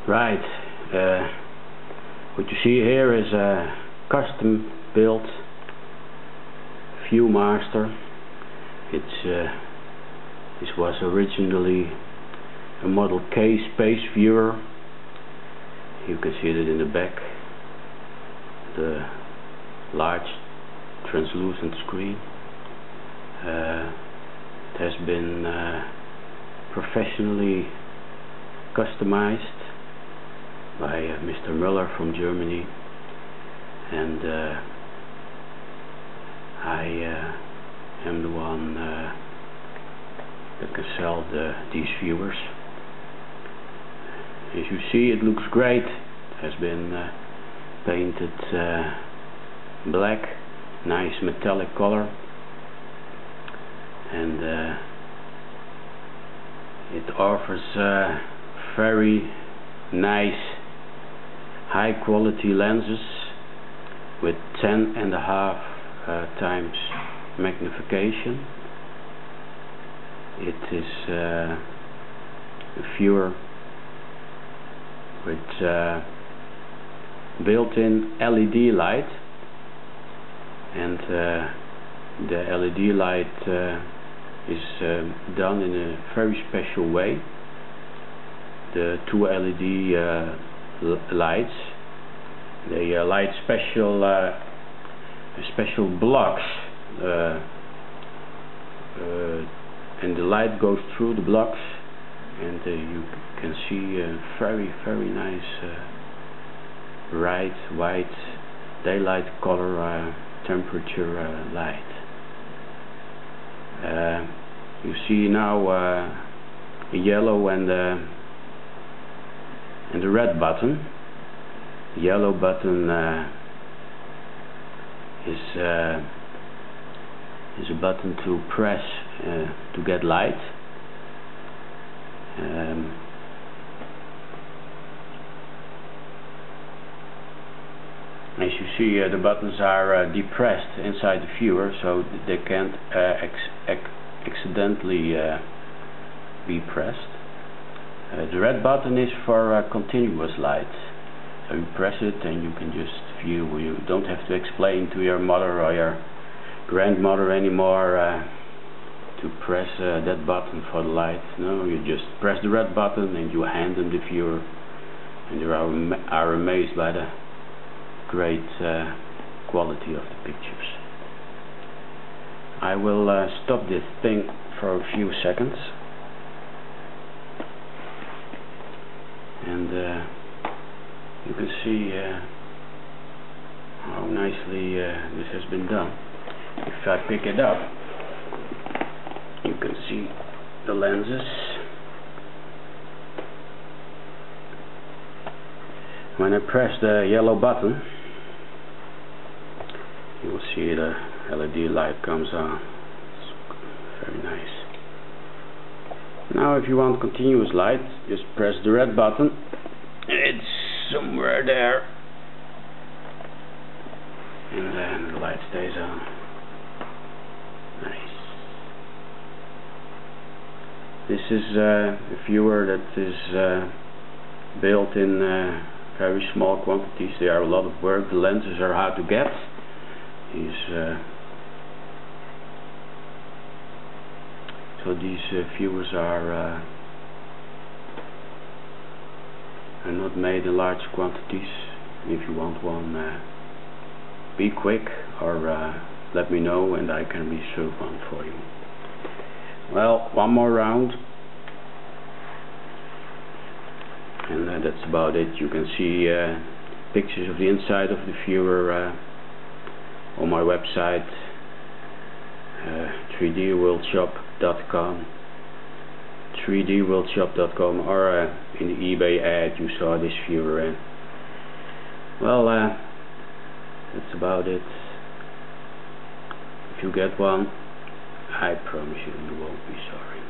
Right, what you see here is a custom built viewmaster. This was originally a Model K space viewer. You can see it in the back, the large translucent screen. It has been professionally customized by Mr. Müller from Germany, and I am the one that can sell these viewers. As you see, it looks great. It has been painted black, nice metallic color, and it offers very nice high quality lenses with 10.5 times magnification. It is a viewer with built-in LED light, and the LED light is done in a very special way. The two LED lights, they light special blocks, and the light goes through the blocks, and you can see a very nice bright white daylight color temperature light. You see now a yellow and the red button. The yellow button is a button to press to get light. As you see, the buttons are depressed inside the viewer, so they can't accidentally be pressed. The red button is for continuous light. So you press it and you can just view. You don't have to explain to your mother or your grandmother anymore to press that button for the light. No, you just press the red button and you hand them the viewer, and they are amazed by the great quality of the pictures. I will stop this thing for a few seconds, and you can see how nicely this has been done. If I pick it up, you can see the lenses. When I press the yellow button, you will see the LED light comes on. It's very nice. Now if you want continuous light, just press the red button. It's somewhere there, and then the light stays on. Nice. This is a viewer that is built in very small quantities. They are a lot of work. The lenses are hard to get. So these viewers are not made in large quantities. If you want one, be quick, or let me know and I can reserve one for you. Well, one more round, and that's about it. You can see pictures of the inside of the viewer on my website, 3dworldshop.com, 3dworldshop.com, or in the eBay ad you saw this viewer in. Well, that's about it. If you get one, I promise you, you won't be sorry.